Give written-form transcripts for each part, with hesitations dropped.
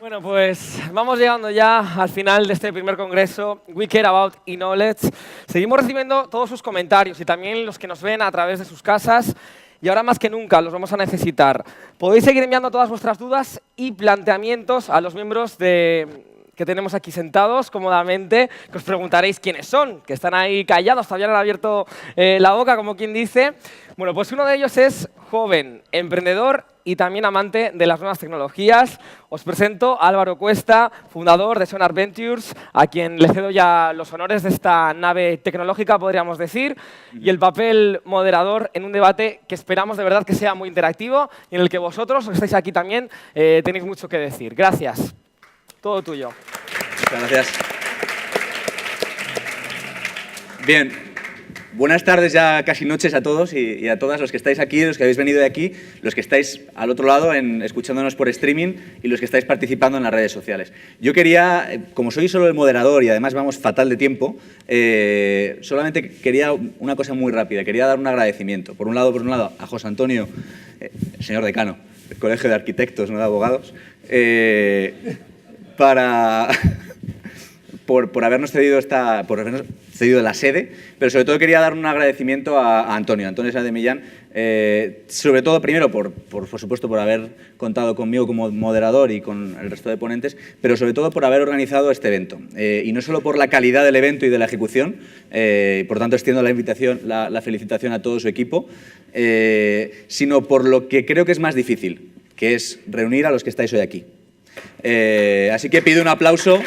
Bueno, pues vamos llegando ya al final de este primer congreso, We Care About eKnowledge. Seguimos recibiendo todos sus comentarios y también los que nos ven a través de sus casas. Y ahora más que nunca los vamos a necesitar. Podéis seguir enviando todas vuestras dudas y planteamientos a los miembros que tenemos aquí sentados cómodamente, que os preguntaréis quiénes son, que están ahí callados, todavía no han abierto la boca, como quien dice. Bueno, pues uno de ellos es joven, emprendedor y también amante de las nuevas tecnologías. Os presento a Álvaro Cuesta, fundador de Sonar Ventures, a quien le cedo ya los honores de esta nave tecnológica, podríamos decir, y el papel moderador en un debate que esperamos de verdad que sea muy interactivo y en el que vosotros, los que estáis aquí también, tenéis mucho que decir. Gracias. Todo tuyo. Muchas gracias. Bien. Buenas tardes, ya casi noches a todos y a todas los que estáis aquí, los que habéis venido de aquí, los que estáis al otro lado escuchándonos por streaming y los que estáis participando en las redes sociales. Yo quería, como soy solo el moderador y además vamos fatal de tiempo, solamente quería una cosa muy rápida, quería dar un agradecimiento. Por un lado a José Antonio, el señor decano del Colegio de Arquitectos, no de Abogados, por habernos cedido la sede, pero sobre todo quería dar un agradecimiento a Antonio Sáenz de Millán, sobre todo primero por supuesto por haber contado conmigo como moderador y con el resto de ponentes, pero sobre todo por haber organizado este evento. Y no solo por la calidad del evento y de la ejecución, por tanto extiendo la invitación, la felicitación a todo su equipo, sino por lo que creo que es más difícil, que es reunir a los que estáis hoy aquí. Así que pido un aplauso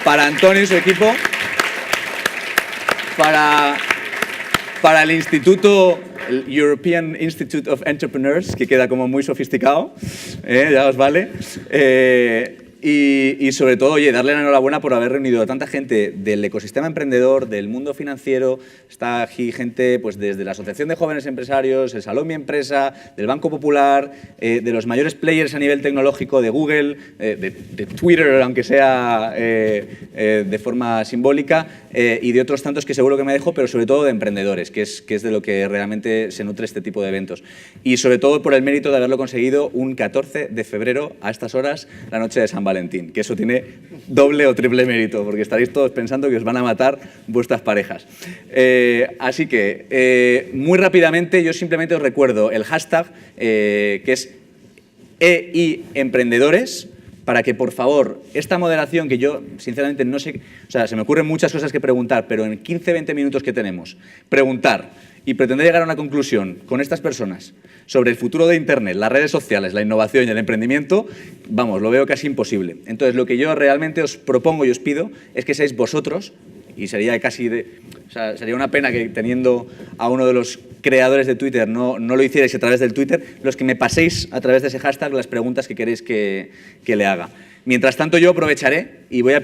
para Antonio y su equipo, para el Instituto, el European Institute of Entrepreneurs, que queda como muy sofisticado, ya os vale. Y sobre todo, oye, darle la enhorabuena por haber reunido a tanta gente del ecosistema emprendedor, del mundo financiero. Está aquí gente pues, desde la Asociación de Jóvenes Empresarios, el Salón Mi Empresa, del Banco Popular, de los mayores players a nivel tecnológico, de Google, de Twitter, aunque sea de forma simbólica, y de otros tantos que seguro que me dejo, pero sobre todo de emprendedores, que es de lo que realmente se nutre este tipo de eventos. Y sobre todo por el mérito de haberlo conseguido un 14 de febrero a estas horas, la noche de San Valentín, que eso tiene doble o triple mérito, porque estaréis todos pensando que os van a matar vuestras parejas. Así que, muy rápidamente, yo simplemente os recuerdo el hashtag, que es EIEmprendedores, para que, por favor, esta moderación que yo, sinceramente, no sé... O sea, se me ocurren muchas cosas que preguntar, pero en 15-20 minutos que tenemos, preguntar y pretender llegar a una conclusión con estas personas sobre el futuro de Internet, las redes sociales, la innovación y el emprendimiento, vamos, lo veo casi imposible. Entonces, lo que yo realmente os propongo y os pido es que seáis vosotros, y sería casi o sea, sería una pena que teniendo a uno de los creadores de Twitter no lo hicierais a través del Twitter, los que me paséis a través de ese hashtag las preguntas que queréis que le haga. Mientras tanto, yo aprovecharé y voy a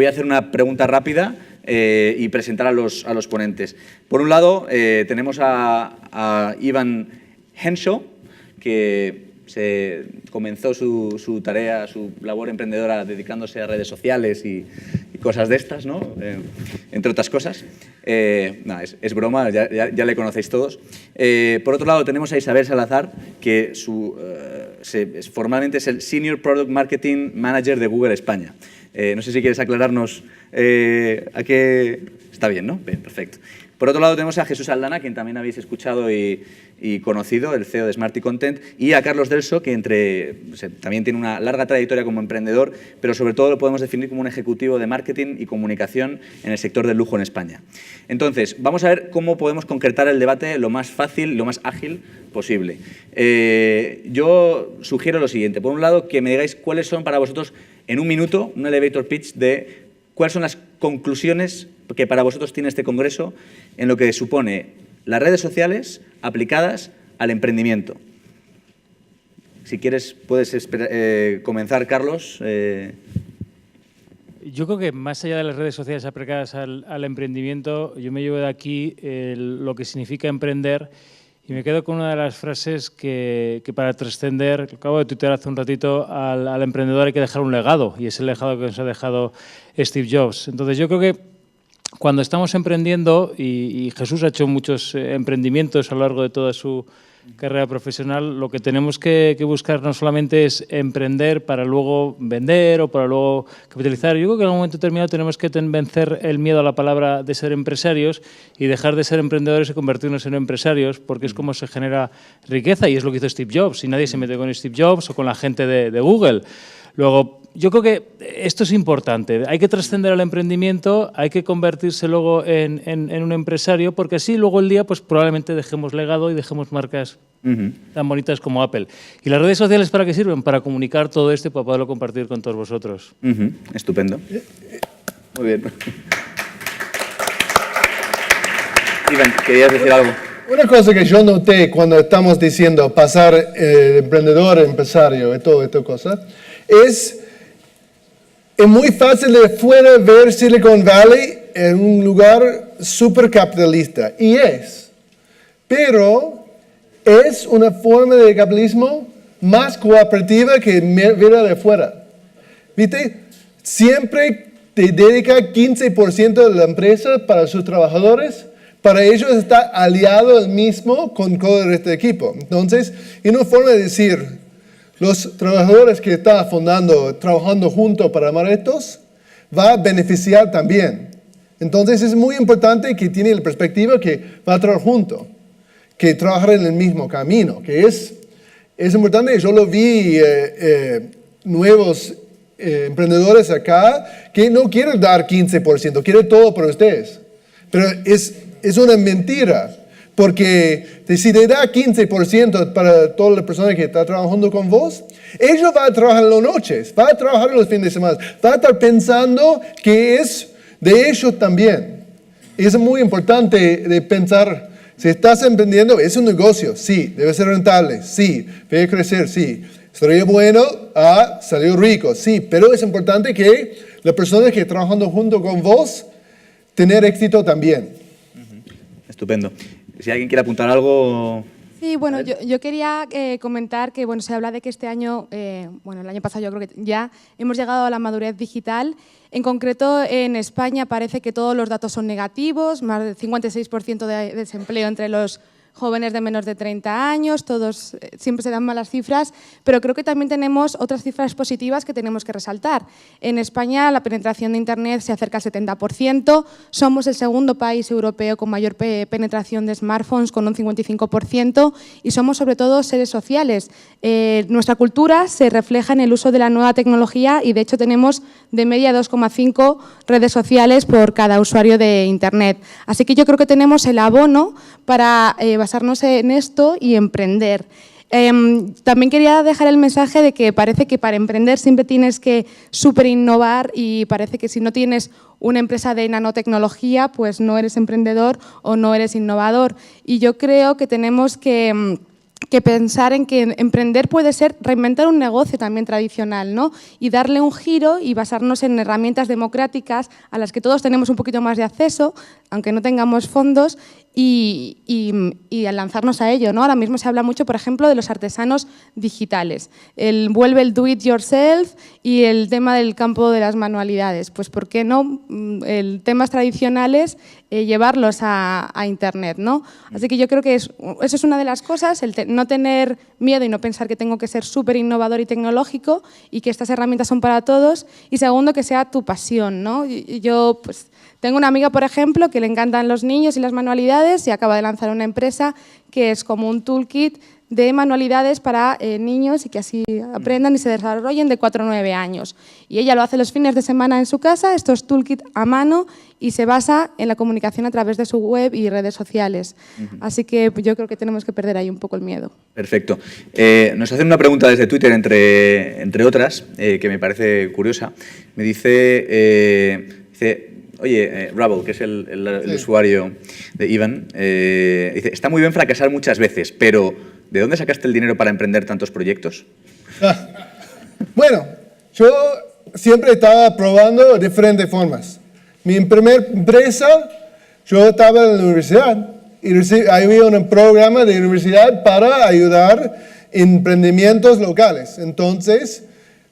hacer una pregunta rápida y presentar a los ponentes. Por un lado, tenemos a Ivan Henshaw, que comenzó su tarea, su labor emprendedora dedicándose a redes sociales y cosas de estas, ¿no? Entre otras cosas. Nada, es broma, ya le conocéis todos. Por otro lado, tenemos a Isabel Salazar, que formalmente es el Senior Product Marketing Manager de Google España. No sé si quieres aclararnos a qué... Está bien, ¿no? Bien, perfecto. Por otro lado, tenemos a Jesús Aldana, quien también habéis escuchado y conocido, el CEO de Smarty Content, y a Carlos Delso, que también tiene una larga trayectoria como emprendedor, pero sobre todo lo podemos definir como un ejecutivo de marketing y comunicación en el sector del lujo en España. Entonces, vamos a ver cómo podemos concretar el debate lo más fácil, lo más ágil posible. Yo sugiero lo siguiente. Por un lado, que me digáis cuáles son para vosotros, en un minuto, un elevator pitch de cuáles son las conclusiones que para vosotros tiene este congreso en lo que supone las redes sociales aplicadas al emprendimiento. Si quieres, puedes comenzar, Carlos. Yo creo que más allá de las redes sociales aplicadas al emprendimiento, yo me llevo de aquí lo que significa emprender y me quedo con una de las frases que para trascender, acabo de tuitear hace un ratito, al emprendedor hay que dejar un legado, y es el legado que nos ha dejado Steve Jobs. Entonces yo creo que cuando estamos emprendiendo, y Jesús ha hecho muchos emprendimientos a lo largo de toda su carrera profesional, lo que tenemos que buscar no solamente es emprender para luego vender o para luego capitalizar. Yo creo que en un momento determinado tenemos que vencer el miedo a la palabra de ser empresarios y dejar de ser emprendedores y convertirnos en empresarios, porque es como se genera riqueza, y es lo que hizo Steve Jobs, y nadie se mete con Steve Jobs o con la gente de Google. Luego, yo creo que esto es importante. Hay que trascender al emprendimiento, hay que convertirse luego en un empresario, porque así luego el día pues probablemente dejemos legado y dejemos marcas tan bonitas como Apple. ¿Y las redes sociales para qué sirven? Para comunicar todo esto y para poderlo compartir con todos vosotros. Estupendo. Muy bien. Iván, ¿querías decir algo? Una cosa que yo noté cuando estamos diciendo pasar emprendedor a empresario y toda esta cosa, es muy fácil de fuera ver Silicon Valley en un lugar súper capitalista, y pero es una forma de capitalismo más cooperativa que ver de fuera. ¿Viste? Siempre te dedica 15% de la empresa para sus trabajadores. Para ellos está aliado el mismo con todo el resto del equipo. Entonces, es una forma de decir, los trabajadores que están trabajando juntos para armar estos, va a beneficiar también. Entonces, es muy importante que tiene la perspectiva que va a trabajar juntos, que trabajar en el mismo camino, que es importante. Yo lo vi, nuevos emprendedores acá, que no quieren dar 15%, quieren todo para ustedes. Pero es una mentira, porque si te da 15% para todas las personas que están trabajando con vos, ellos van a trabajar en las noches, van a trabajar en los fines de semana, van a estar pensando que es de ellos también. Y es muy importante de pensar, si estás emprendiendo, es un negocio, sí, debe ser rentable, sí, debe crecer, sí. Sería bueno salir rico, sí, pero es importante que las personas que están trabajando junto con vos tener éxito también. Estupendo. Si alguien quiere apuntar algo... Sí, bueno, yo quería comentar que se habla de que este año, el año pasado yo creo que ya hemos llegado a la madurez digital. En concreto, en España parece que todos los datos son negativos, más del 56% de desempleo entre los jóvenes de menos de 30 años, todos siempre se dan malas cifras, pero creo que también tenemos otras cifras positivas que tenemos que resaltar. En España la penetración de Internet se acerca al 70%, somos el segundo país europeo con mayor penetración de smartphones, con un 55%, y somos sobre todo seres sociales. Nuestra cultura se refleja en el uso de la nueva tecnología y de hecho tenemos de media 2,5 redes sociales por cada usuario de Internet. Así que yo creo que tenemos el abono para basarnos en esto y emprender. También quería dejar el mensaje de que parece que para emprender siempre tienes que súper innovar, y parece que si no tienes una empresa de nanotecnología, pues no eres emprendedor o no eres innovador. Y yo creo que tenemos que pensar en que emprender puede ser reinventar un negocio también tradicional, ¿no? Y darle un giro y basarnos en herramientas democráticas a las que todos tenemos un poquito más de acceso, aunque no tengamos fondos, y al lanzarnos a ello, ¿no? Ahora mismo se habla mucho, por ejemplo, de los artesanos digitales. Vuelve el do it yourself y el tema del campo de las manualidades. Pues ¿por qué no temas tradicionales llevarlos a Internet, ¿no? Así que yo creo que eso es una de las cosas, no tener miedo y no pensar que tengo que ser súper innovador y tecnológico y que estas herramientas son para todos. Y segundo, que sea tu pasión, ¿no? Yo pues tengo una amiga, por ejemplo, que le encantan los niños y las manualidades y acaba de lanzar una empresa que es como un toolkit de manualidades para niños y que así aprendan y se desarrollen de 4 a 9 años. Y ella lo hace los fines de semana en su casa, estos toolkits a mano, y se basa en la comunicación a través de su web y redes sociales. Así que yo creo que tenemos que perder ahí un poco el miedo. Perfecto. Nos hacen una pregunta desde Twitter, entre otras, que me parece curiosa. Me dice oye, Rubble, que es el usuario de Ivan, dice, está muy bien fracasar muchas veces, pero ¿de dónde sacaste el dinero para emprender tantos proyectos? Bueno, yo siempre estaba probando diferentes formas. Mi primera empresa, yo estaba en la universidad y había un programa de universidad para ayudar emprendimientos locales. Entonces,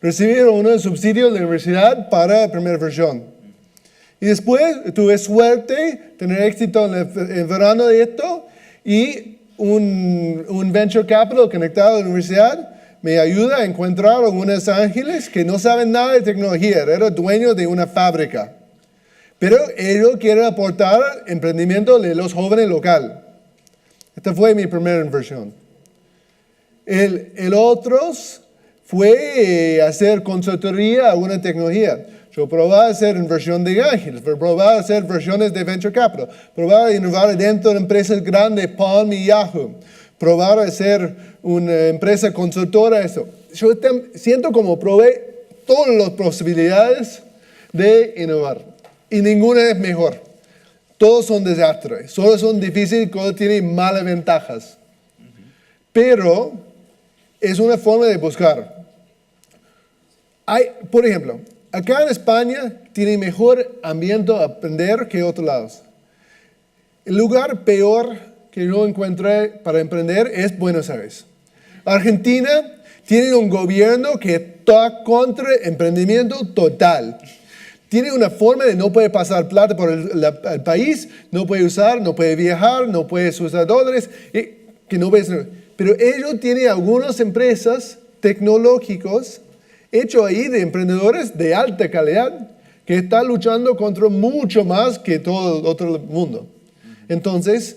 recibí unos subsidios de la universidad para la primera versión. Y después tuve suerte tener éxito en el verano de esto y un venture capital conectado a la universidad me ayuda a encontrar a unos ángeles que no saben nada de tecnología, eran dueños de una fábrica. Pero ellos quieren aportar emprendimiento de los jóvenes local. Esta fue mi primera inversión. El otro fue hacer consultoría a una tecnología. Yo probaba hacer inversión de ángeles, probaba hacer versiones de venture capital, probaba innovar dentro de empresas grandes, Palm y Yahoo, probaba hacer una empresa consultora, eso. Yo siento como probé todas las posibilidades de innovar y ninguna es mejor. Todos son desastres, todos son difíciles, todos tienen malas ventajas. Pero es una forma de buscar. Por ejemplo, acá en España tiene mejor ambiente a aprender que otros lados. El lugar peor que yo encontré para emprender es Buenos Aires. Argentina tiene un gobierno que está contra emprendimiento total. Tiene una forma de no puede pasar plata por el país, no puede usar, no puede viajar, no puede usar dólares, que no puede. Pero ellos tienen algunas empresas tecnológicas hechas ahí de emprendedores de alta calidad que están luchando contra mucho más que todo el otro mundo. Entonces,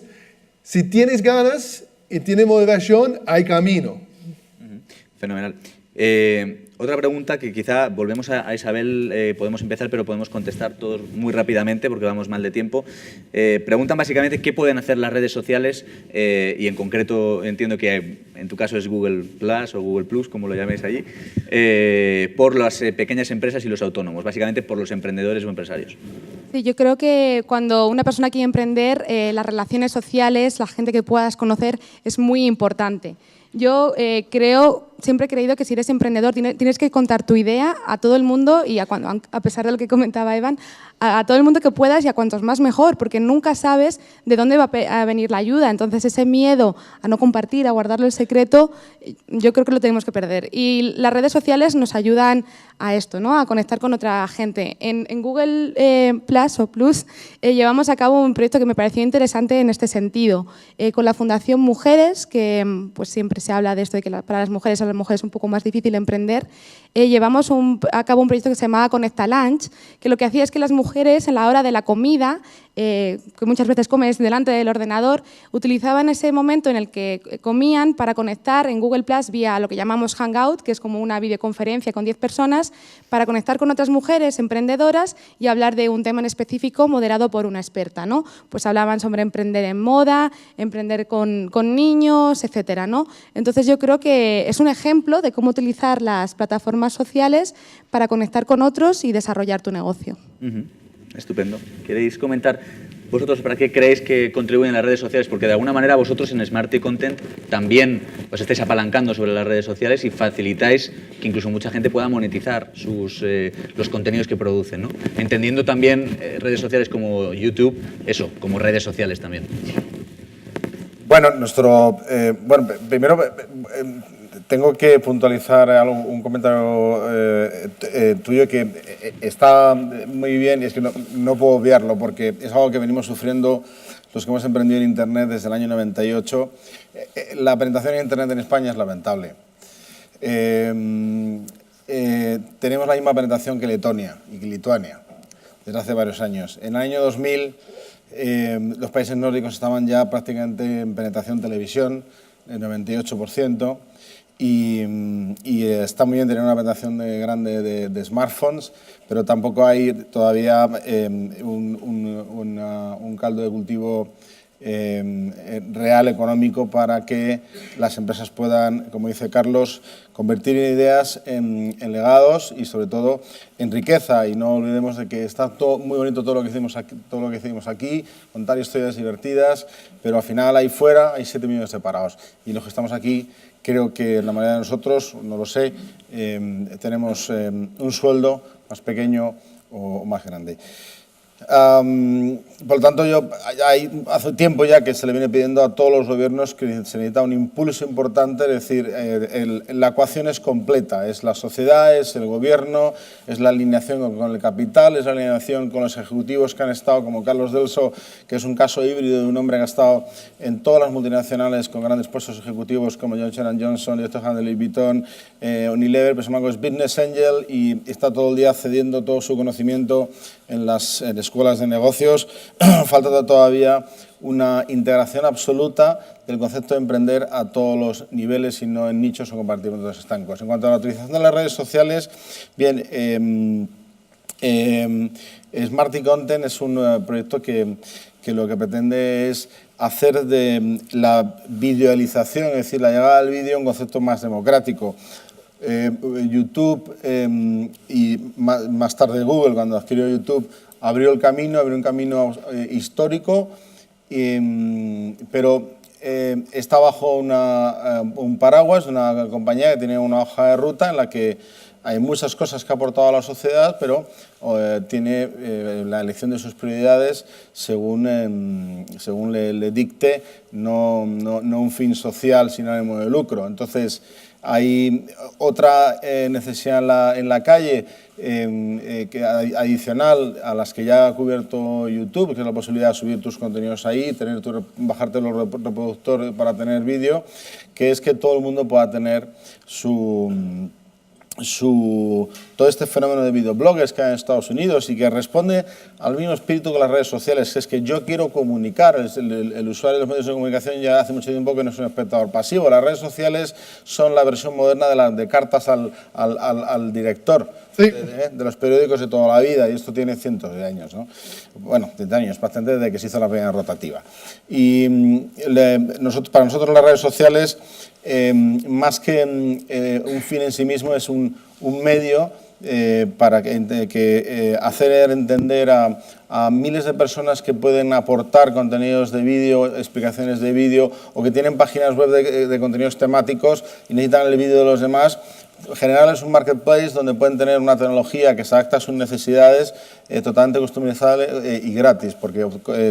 si tienes ganas y tienes motivación, hay camino. Fenomenal. Otra pregunta que quizá volvemos a Isabel, podemos empezar, pero podemos contestar todos muy rápidamente porque vamos mal de tiempo. Preguntan básicamente qué pueden hacer las redes sociales y en concreto entiendo que en tu caso es Google Plus o Google Plus, como lo llaméis allí, por las pequeñas empresas y los autónomos, básicamente por los emprendedores o empresarios. Sí, yo creo que cuando una persona quiere emprender, las relaciones sociales, la gente que puedas conocer es muy importante. Yo siempre he creído que si eres emprendedor tienes que contar tu idea a todo el mundo y a pesar de lo que comentaba Evan, a todo el mundo que puedas y a cuantos más mejor, porque nunca sabes de dónde va a venir la ayuda. Entonces ese miedo a no compartir, a guardarlo en secreto, yo creo que lo tenemos que perder. Y las redes sociales nos ayudan a esto, ¿no? A conectar con otra gente. En Google Plus llevamos a cabo un proyecto que me pareció interesante en este sentido, con la Fundación Mujeres, que pues siempre se habla de esto de que para las mujeres es un poco más difícil emprender. Llevamos a cabo un proyecto que se llamaba Conecta Lunch, que lo que hacía es que las mujeres en la hora de la comida, que muchas veces comes delante del ordenador, utilizaban ese momento en el que comían para conectar en Google Plus vía lo que llamamos Hangout, que es como una videoconferencia con 10 personas, para conectar con otras mujeres emprendedoras y hablar de un tema en específico moderado por una experta, ¿no? Pues hablaban sobre emprender en moda, emprender con niños, etcétera, ¿no? Entonces yo creo que es un ejemplo de cómo utilizar las plataformas sociales para conectar con otros y desarrollar tu negocio. Estupendo. ¿Queréis comentar vosotros para qué creéis que contribuyen las redes sociales? Porque de alguna manera vosotros en Smarty Content también os estáis apalancando sobre las redes sociales y facilitáis que incluso mucha gente pueda monetizar los contenidos que producen, ¿no? Entendiendo también redes sociales como YouTube, eso, como redes sociales también. Bueno, primero tengo que puntualizar un comentario tuyo que está muy bien y es que no puedo obviarlo porque es algo que venimos sufriendo los que hemos emprendido en Internet desde el año 98. La penetración en Internet en España es lamentable. Tenemos la misma penetración que Letonia y que Lituania desde hace varios años. En el año 2000 los países nórdicos estaban ya prácticamente en penetración televisión, el 98%, y está muy bien tener una penetración grande de smartphones, pero tampoco hay todavía un caldo de cultivo real económico para que las empresas puedan, como dice Carlos, convertir ideas en legados y sobre todo en riqueza. Y no olvidemos de que está muy bonito todo lo que hicimos aquí, contar historias divertidas, pero al final ahí fuera hay 7 millones de parados y los que estamos aquí creo que la mayoría de nosotros, no lo sé, tenemos un sueldo más pequeño o más grande. Por lo tanto, hace tiempo ya que se le viene pidiendo a todos los gobiernos que se necesita un impulso importante, es decir, la ecuación es completa, es la sociedad, es el gobierno, es la alineación con el capital, es la alineación con los ejecutivos que han estado, como Carlos Delso, que es un caso híbrido de un hombre que ha estado en todas las multinacionales con grandes puestos ejecutivos como Johnson & Johnson, director general de Louis Vuitton, Unilever, pues es Business Angel y está todo el día cediendo todo su conocimiento en las escuelas de negocios. Falta todavía una integración absoluta del concepto de emprender a todos los niveles y no en nichos o compartimentos estancos. En cuanto a la utilización de las redes sociales, bien, Smarty Content es un proyecto que lo que pretende es hacer de la videoalización, es decir, la llegada del vídeo, un concepto más democrático. YouTube y más tarde Google, cuando adquirió YouTube, abrió un camino histórico, pero está bajo un paraguas de una compañía que tiene una hoja de ruta en la que hay muchas cosas que ha aportado a la sociedad, pero tiene la elección de sus prioridades según le dicte, no un fin social sin ánimo de lucro. Entonces, hay otra necesidad en la calle adicional a las que ya ha cubierto YouTube, que es la posibilidad de subir tus contenidos ahí, bajarte los reproductores para tener vídeo, que es que todo el mundo pueda tener todo este fenómeno de videobloggers que hay en Estados Unidos y que responde al mismo espíritu que las redes sociales, que es que yo quiero comunicar. El usuario de los medios de comunicación ya hace mucho tiempo que no es un espectador pasivo. Las redes sociales son la versión moderna de cartas al director, sí, de los periódicos de toda la vida, y esto tiene cientos de años, ¿no? Bueno, 30 años, bastante desde que se hizo la primera rotativa. Y para nosotros las redes sociales, más que un fin en sí mismo, es un medio para hacer entender a miles de personas que pueden aportar contenidos de vídeo, explicaciones de vídeo, o que tienen páginas web de contenidos temáticos y necesitan el vídeo de los demás. Generarles un marketplace donde pueden tener una tecnología que se adapta a sus necesidades, totalmente customizable y gratis, porque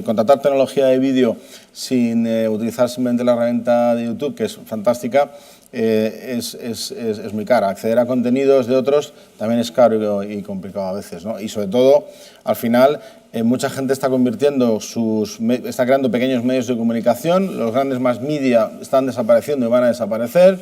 contratar tecnología de vídeo sin utilizar simplemente la herramienta de YouTube, que es fantástica, es muy cara. Acceder a contenidos de otros también es caro y complicado a veces, ¿no? Y sobre todo, al final, mucha gente está creando pequeños medios de comunicación, los grandes mass media están desapareciendo y van a desaparecer.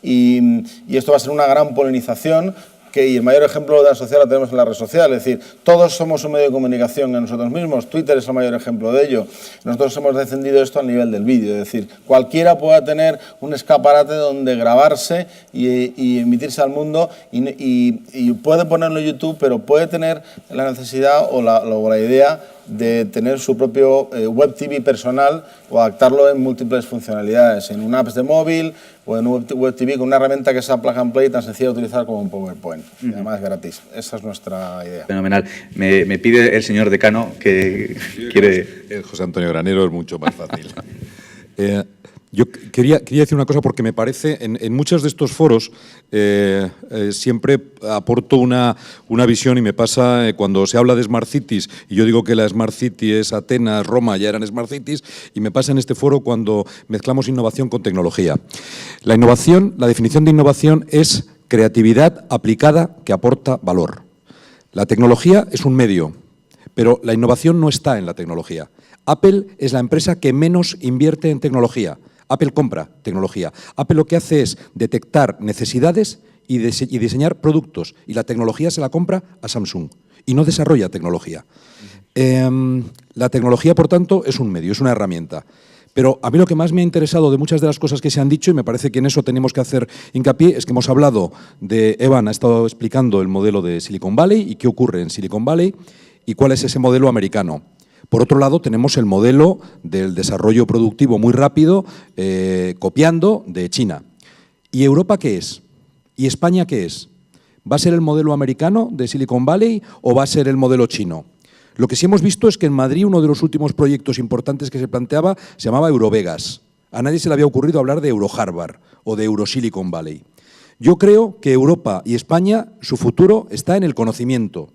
Y esto va a ser una gran polinización, y el mayor ejemplo de la sociedad lo tenemos en la red social, es decir, todos somos un medio de comunicación en nosotros mismos. Twitter es el mayor ejemplo de ello. Nosotros hemos descendido esto al nivel del vídeo, es decir, cualquiera pueda tener un escaparate donde grabarse y emitirse al mundo, y puede ponerlo en YouTube, pero puede tener la necesidad o la idea de tener su propio web TV personal o adaptarlo en múltiples funcionalidades, en un apps de móvil o en un web TV con una herramienta que sea plug and play tan sencilla de utilizar como un PowerPoint. Y además gratis. Esa es nuestra idea. Fenomenal. Me pide el señor decano que quiere... El José Antonio Granero es mucho más fácil. Yo quería decir una cosa, porque me parece, en muchos de estos foros siempre aporto una visión, y me pasa cuando se habla de Smart Cities, y yo digo que la Smart City es Atenas, Roma, ya eran Smart Cities, y me pasa en este foro cuando mezclamos innovación con tecnología. La innovación, la definición de innovación es creatividad aplicada que aporta valor. La tecnología es un medio, pero la innovación no está en la tecnología. Apple es la empresa que menos invierte en tecnología. Apple compra tecnología. Apple lo que hace es detectar necesidades y diseñar productos, y la tecnología se la compra a Samsung y no desarrolla tecnología. La tecnología, por tanto, es un medio, es una herramienta. Pero a mí lo que más me ha interesado de muchas de las cosas que se han dicho, y me parece que en eso tenemos que hacer hincapié, es que hemos hablado de... Evan ha estado explicando el modelo de Silicon Valley y qué ocurre en Silicon Valley y cuál es ese modelo americano. Por otro lado, tenemos el modelo del desarrollo productivo muy rápido, copiando de China. ¿Y Europa qué es? ¿Y España qué es? ¿Va a ser el modelo americano de Silicon Valley o va a ser el modelo chino? Lo que sí hemos visto es que en Madrid uno de los últimos proyectos importantes que se planteaba se llamaba Eurovegas. A nadie se le había ocurrido hablar de Euro-Harvard o de Euro-Silicon Valley. Yo creo que Europa y España, su futuro está en el conocimiento.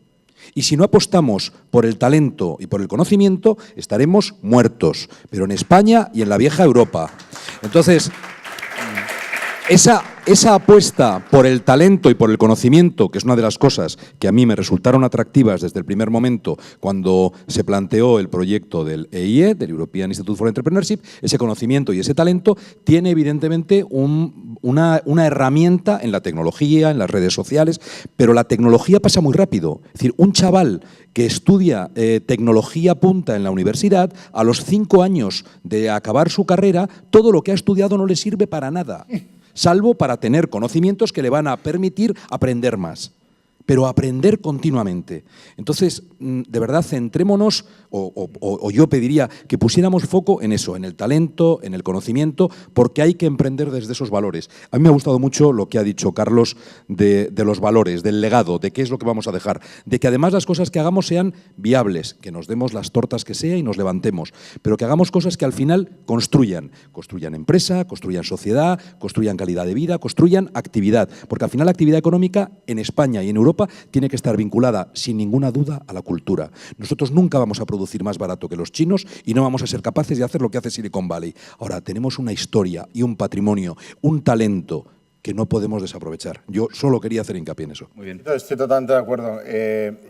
Y si no apostamos por el talento y por el conocimiento, estaremos muertos, pero en España y en la vieja Europa. Entonces, esa apuesta por el talento y por el conocimiento, que es una de las cosas que a mí me resultaron atractivas desde el primer momento cuando se planteó el proyecto del EIE, del European Institute for Entrepreneurship, ese conocimiento y ese talento tiene evidentemente una herramienta en la tecnología, en las redes sociales, pero la tecnología pasa muy rápido. Es decir, un chaval que estudia tecnología punta en la universidad, a los 5 años de acabar su carrera, todo lo que ha estudiado no le sirve para nada, salvo para tener conocimientos que le van a permitir aprender más, pero aprender continuamente. Entonces, de verdad, centrémonos, o yo pediría que pusiéramos foco en eso, en el talento, en el conocimiento, porque hay que emprender desde esos valores. A mí me ha gustado mucho lo que ha dicho Carlos de los valores, del legado, de qué es lo que vamos a dejar, de que además las cosas que hagamos sean viables, que nos demos las tortas que sea y nos levantemos, pero que hagamos cosas que al final construyan empresa, construyan sociedad, construyan calidad de vida, construyan actividad, porque al final la actividad económica en España y en Europa tiene que estar vinculada, sin ninguna duda, a la cultura. Nosotros nunca vamos a producir más barato que los chinos y no vamos a ser capaces de hacer lo que hace Silicon Valley. Ahora, tenemos una historia y un patrimonio, un talento que no podemos desaprovechar. Yo solo quería hacer hincapié en eso. Muy bien. Estoy totalmente de acuerdo.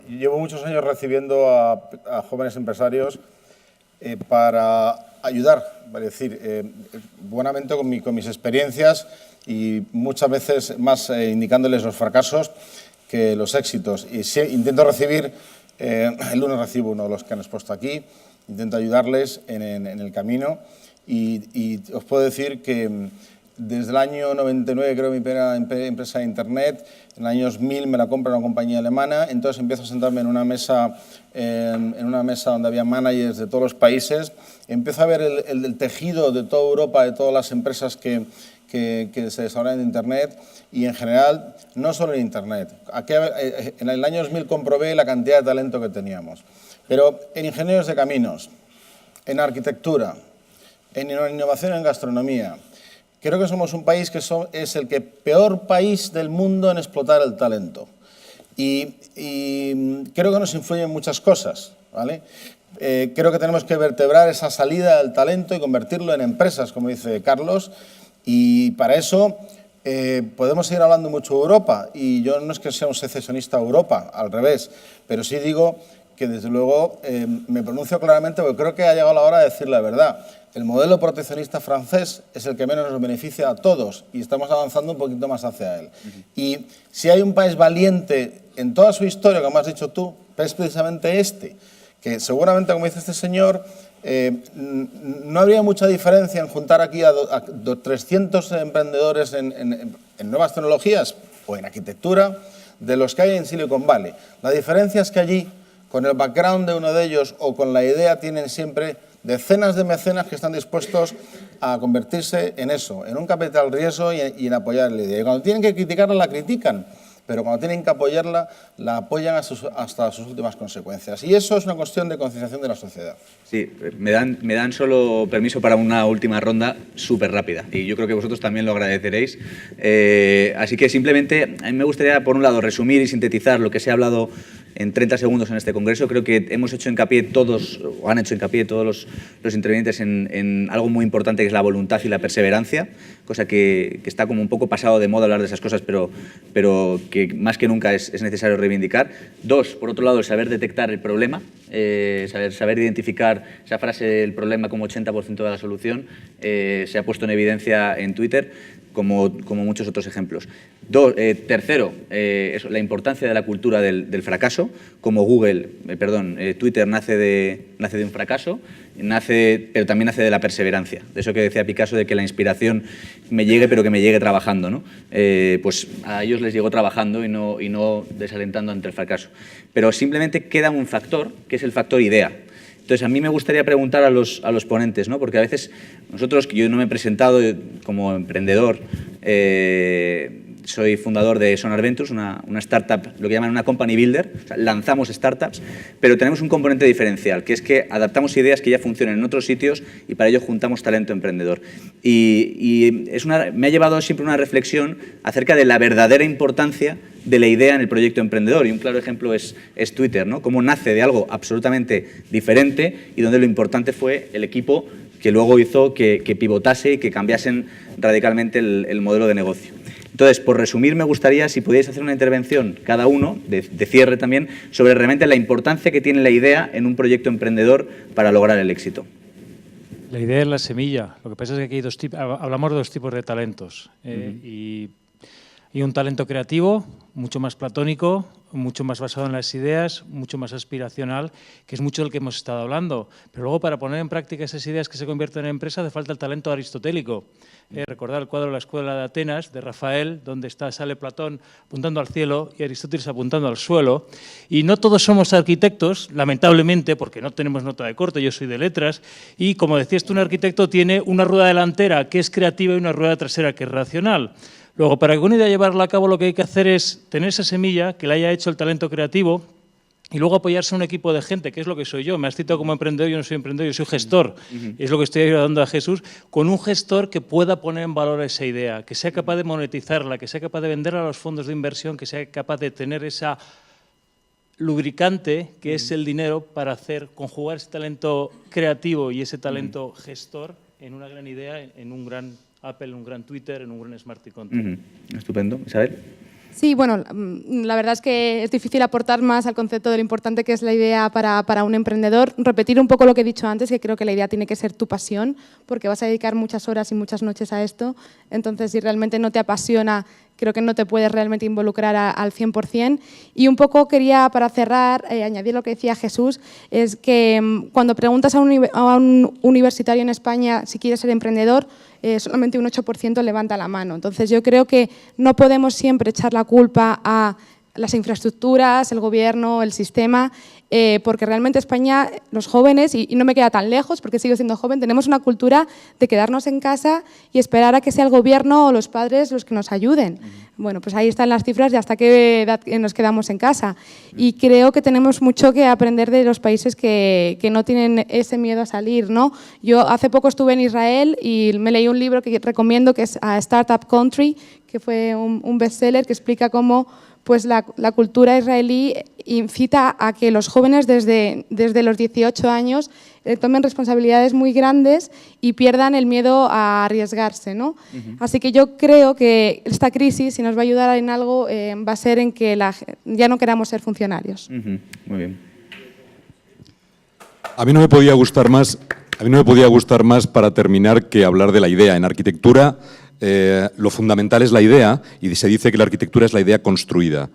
Llevo muchos años recibiendo a jóvenes empresarios para ayudar, es decir, buenamente con mis experiencias y muchas veces más indicándoles los fracasos que los éxitos. Y sí, intento recibir, el lunes recibo uno de los que han expuesto aquí, intento ayudarles en el camino y os puedo decir que desde el año 99 creo mi primera empresa de internet, en el año 2000 me la compra una compañía alemana, entonces empiezo a sentarme en una mesa donde había managers de todos los países, empiezo a ver el tejido de toda Europa, de todas las empresas que se desarrollan en internet y en general, no solo en internet. En el año 2000 comprobé la cantidad de talento que teníamos, pero en ingenieros de caminos, en arquitectura, en innovación en gastronomía. Creo que somos un país que es el peor país del mundo en explotar el talento. Y creo que nos influyen muchas cosas, ¿vale? Creo que tenemos que vertebrar esa salida del talento y convertirlo en empresas, como dice Carlos, y para eso podemos seguir hablando mucho de Europa, y yo no es que sea un secesionista a Europa, al revés, pero sí digo que desde luego me pronuncio claramente porque creo que ha llegado la hora de decir la verdad. El modelo proteccionista francés es el que menos nos beneficia a todos y estamos avanzando un poquito más hacia él. Y si hay un país valiente en toda su historia, como has dicho tú, es precisamente este, que seguramente, como dice este señor, no habría mucha diferencia en juntar aquí a 300 emprendedores en nuevas tecnologías o en arquitectura de los que hay en Silicon Valley. La diferencia es que allí, con el background de uno de ellos o con la idea, tienen siempre decenas de mecenas que están dispuestos a convertirse en eso, en un capital riesgo y en apoyar la idea. Y cuando tienen que criticarla, la critican, pero cuando tienen que apoyarla, la apoyan hasta sus últimas consecuencias. Y eso es una cuestión de concienciación de la sociedad. Sí, me dan solo permiso para una última ronda súper rápida y yo creo que vosotros también lo agradeceréis. Así que simplemente a mí me gustaría, por un lado, resumir y sintetizar lo que se ha hablado en 30 segundos en este congreso. Creo que hemos hecho hincapié todos, o han hecho hincapié todos los intervinientes en algo muy importante, que es la voluntad y la perseverancia, cosa que está como un poco pasado de moda hablar de esas cosas, pero que más que nunca es necesario reivindicar. 2, por otro lado, el saber detectar el problema, saber identificar esa frase, el problema como 80% de la solución, se ha puesto en evidencia en Twitter, como muchos otros ejemplos. Tercero, la importancia de la cultura del fracaso. Como Twitter nace de un fracaso, pero también nace de la perseverancia. De eso que decía Picasso, de que la inspiración me llegue, pero que me llegue trabajando, ¿no? Pues a ellos les llegó trabajando y no desalentando ante el fracaso. Pero simplemente queda un factor, que es el factor idea. Entonces, a mí me gustaría preguntar a los ponentes, ¿no? Porque a veces nosotros, que yo no me he presentado como emprendedor, soy fundador de Sonar Ventures, una startup, lo que llaman una company builder, o sea, lanzamos startups, pero tenemos un componente diferencial, que es que adaptamos ideas que ya funcionan en otros sitios y para ello juntamos talento emprendedor. Y me ha llevado siempre una reflexión acerca de la verdadera importancia de la idea en el proyecto emprendedor. Y un claro ejemplo es Twitter, ¿no? Cómo nace de algo absolutamente diferente y donde lo importante fue el equipo que luego hizo que pivotase y que cambiasen radicalmente el modelo de negocio. Entonces, por resumir, me gustaría, si pudierais hacer una intervención, cada uno, de cierre también, sobre realmente la importancia que tiene la idea en un proyecto emprendedor para lograr el éxito. La idea es la semilla. Lo que pasa es que aquí hay hablamos de dos tipos de talentos. Y un talento creativo, mucho más platónico, mucho más basado en las ideas, mucho más aspiracional, que es mucho del que hemos estado hablando. Pero luego, para poner en práctica esas ideas que se convierten en empresa, hace falta el talento aristotélico. Recordar el cuadro de la Escuela de Atenas, de Rafael, donde sale Platón apuntando al cielo y Aristóteles apuntando al suelo. Y no todos somos arquitectos, lamentablemente, porque no tenemos nota de corte, yo soy de letras, y como decías tú, un arquitecto tiene una rueda delantera que es creativa y una rueda trasera que es racional. Luego, para que una idea llevarla a cabo, lo que hay que hacer es tener esa semilla que le haya hecho el talento creativo y luego apoyarse en un equipo de gente, que es lo que soy yo. Me has citado como emprendedor, yo no soy emprendedor, yo soy gestor. Es lo que estoy ayudando a Jesús, con un gestor que pueda poner en valor esa idea, que sea capaz de monetizarla, que sea capaz de venderla a los fondos de inversión, que sea capaz de tener esa lubricante que es el dinero para conjugar ese talento creativo y ese talento gestor en una gran idea, en un gran Apple, un gran Twitter, en un gran Smart Contract. Estupendo. Isabel. Sí, bueno, la verdad es que es difícil aportar más al concepto de lo importante que es la idea para un emprendedor. Repetir un poco lo que he dicho antes, que creo que la idea tiene que ser tu pasión, porque vas a dedicar muchas horas y muchas noches a esto. Entonces, si realmente no te apasiona, creo que no te puedes realmente involucrar al 100%. Y un poco quería, para cerrar, añadir lo que decía Jesús, es que cuando preguntas a un universitario en España si quiere ser emprendedor, solamente un 8% levanta la mano. Entonces, yo creo que no podemos siempre echar la culpa a las infraestructuras, el gobierno, el sistema, porque realmente España, los jóvenes, y no me queda tan lejos porque sigo siendo joven, tenemos una cultura de quedarnos en casa y esperar a que sea el gobierno o los padres los que nos ayuden. Bueno, pues ahí están las cifras de hasta qué edad nos quedamos en casa. Y creo que tenemos mucho que aprender de los países que no tienen ese miedo a salir, ¿no? Yo hace poco estuve en Israel y me leí un libro que recomiendo, que es Startup Country, que fue un bestseller que explica cómo pues la cultura israelí incita a que los jóvenes desde los 18 años tomen responsabilidades muy grandes y pierdan el miedo a arriesgarse, ¿no? Así que yo creo que esta crisis, si nos va a ayudar en algo, va a ser en que ya no queramos ser funcionarios. Muy bien. A mí no me podía gustar más para terminar que hablar de la idea. En arquitectura lo fundamental es la idea y se dice que la arquitectura es la idea construida.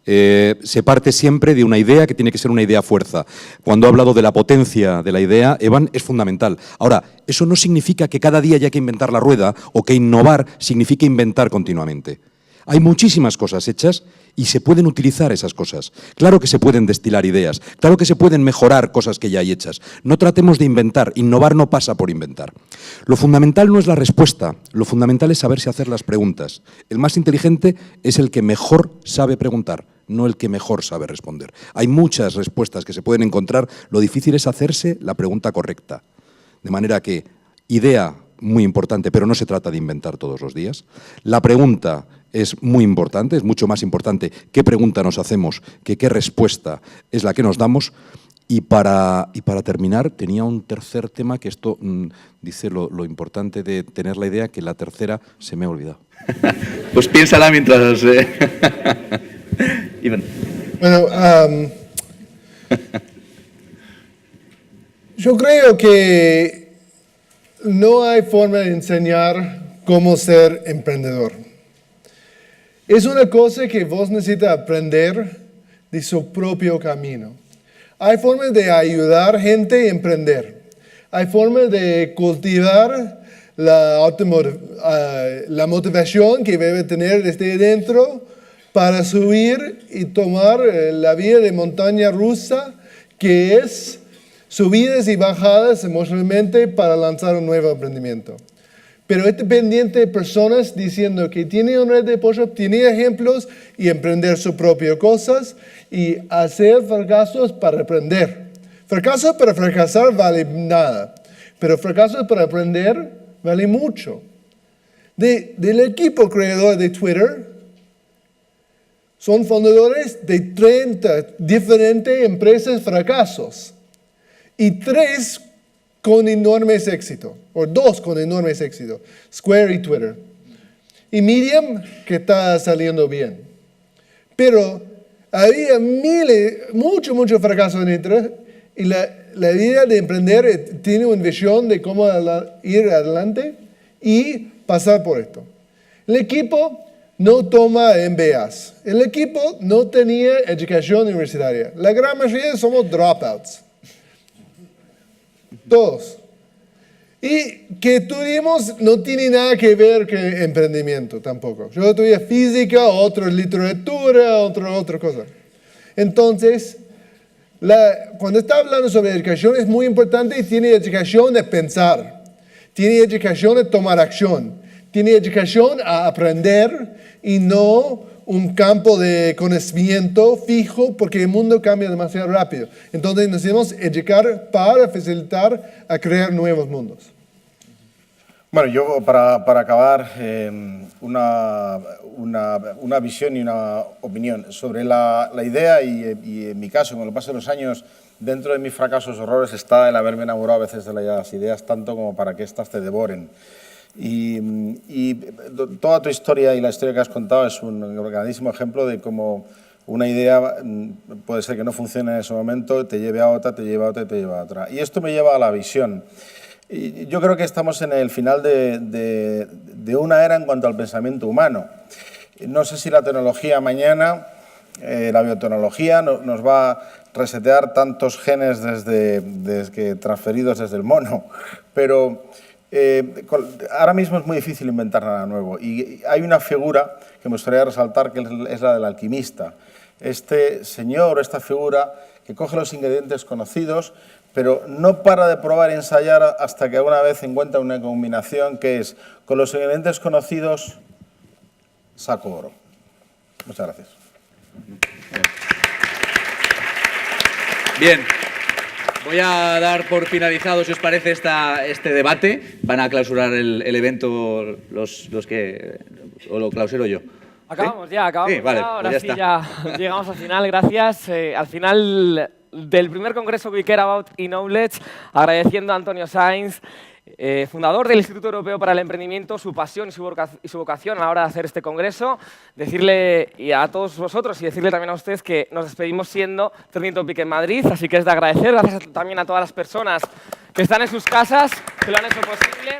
Se parte siempre de una idea que tiene que ser una idea fuerza. Cuando he hablado de la potencia de la idea, Evan, es fundamental. Ahora, eso no significa que cada día haya que inventar la rueda o que innovar signifique inventar continuamente. Hay muchísimas cosas hechas y se pueden utilizar esas cosas. Claro que se pueden destilar ideas, claro que se pueden mejorar cosas que ya hay hechas. No tratemos de inventar, innovar no pasa por inventar. Lo fundamental no es la respuesta, lo fundamental es saberse hacer las preguntas. El más inteligente es el que mejor sabe preguntar, no el que mejor sabe responder. Hay muchas respuestas que se pueden encontrar, lo difícil es hacerse la pregunta correcta. De manera que, idea muy importante, pero no se trata de inventar todos los días. La pregunta es muy importante, es mucho más importante qué pregunta nos hacemos que qué respuesta es la que nos damos. Y para terminar, tenía un tercer tema que esto dice lo importante de tener la idea, que la tercera se me ha olvidado. Pues piénsala mientras... Iván. Bueno, yo creo que no hay forma de enseñar cómo ser emprendedor. Es una cosa que vos necesitas aprender de su propio camino. Hay formas de ayudar gente a emprender. Hay formas de cultivar la motivación que debe tener desde dentro para subir y tomar la vía de montaña rusa, que es subidas y bajadas emocionalmente para lanzar un nuevo emprendimiento. Pero es dependiente de personas diciendo que tienen una red de apoyo, tienen ejemplos y emprender sus propias cosas y hacer fracasos para aprender. Fracasos para fracasar vale nada, pero fracasos para aprender vale mucho. Del equipo creador de Twitter, son fundadores de 30 diferentes empresas fracasos y 3 con enormes éxitos, o 2 con enormes éxitos, Square y Twitter. Y Medium, que está saliendo bien. Pero había mucho fracaso en Internet y la idea de emprender tiene una visión de cómo ir adelante y pasar por esto. El equipo no toma MBAs. El equipo no tenía educación universitaria. La gran mayoría somos dropouts. Todos. Y que estudiemos no tiene nada que ver con emprendimiento tampoco. Yo estudié física, otro literatura, otra cosa. Entonces, cuando está hablando sobre educación es muy importante y tiene educación de pensar. Tiene educación de tomar acción. Tiene educación a aprender y no un campo de conocimiento fijo porque el mundo cambia demasiado rápido. Entonces necesitamos educar para facilitar a crear nuevos mundos. Bueno, yo para acabar, una visión y una opinión sobre la idea y en mi caso, con el paso de los años, dentro de mis fracasos horrores está el haberme enamorado a veces de las ideas tanto como para que éstas te devoren. Y toda tu historia y la historia que has contado es un grandísimo ejemplo de cómo una idea puede ser que no funcione en ese momento, te lleve a otra, te lleva a otra y te lleva a otra. Y esto me lleva a la visión. Y yo creo que estamos en el final de una era en cuanto al pensamiento humano. No sé si la tecnología mañana, la biotecnología, nos va a resetear tantos genes transferidos desde el mono, pero ahora mismo es muy difícil inventar nada nuevo. Y hay una figura que me gustaría resaltar, que es la del alquimista. Este señor, esta figura, que coge los ingredientes conocidos, pero no para de probar y ensayar hasta que alguna vez encuentra una combinación que es, con los ingredientes conocidos, saco oro. Muchas gracias. Bien. Voy a dar por finalizado, si os parece, este debate. Van a clausurar el evento los que... o lo clausuro yo. Acabamos ya, acabamos. Sí, vale, ya. Ahora pues sí, ya ya llegamos al final. Gracias. Al final del primer congreso We Care About e-Knowledge, agradeciendo a Antonio Sainz, fundador del Instituto Europeo para el Emprendimiento, su pasión y su vocación a la hora de hacer este congreso. Decirle y a todos vosotros y decirle también a ustedes que nos despedimos siendo Trending Topic en Madrid, así que es de agradecer. Gracias también a todas las personas que están en sus casas, que lo han hecho posible.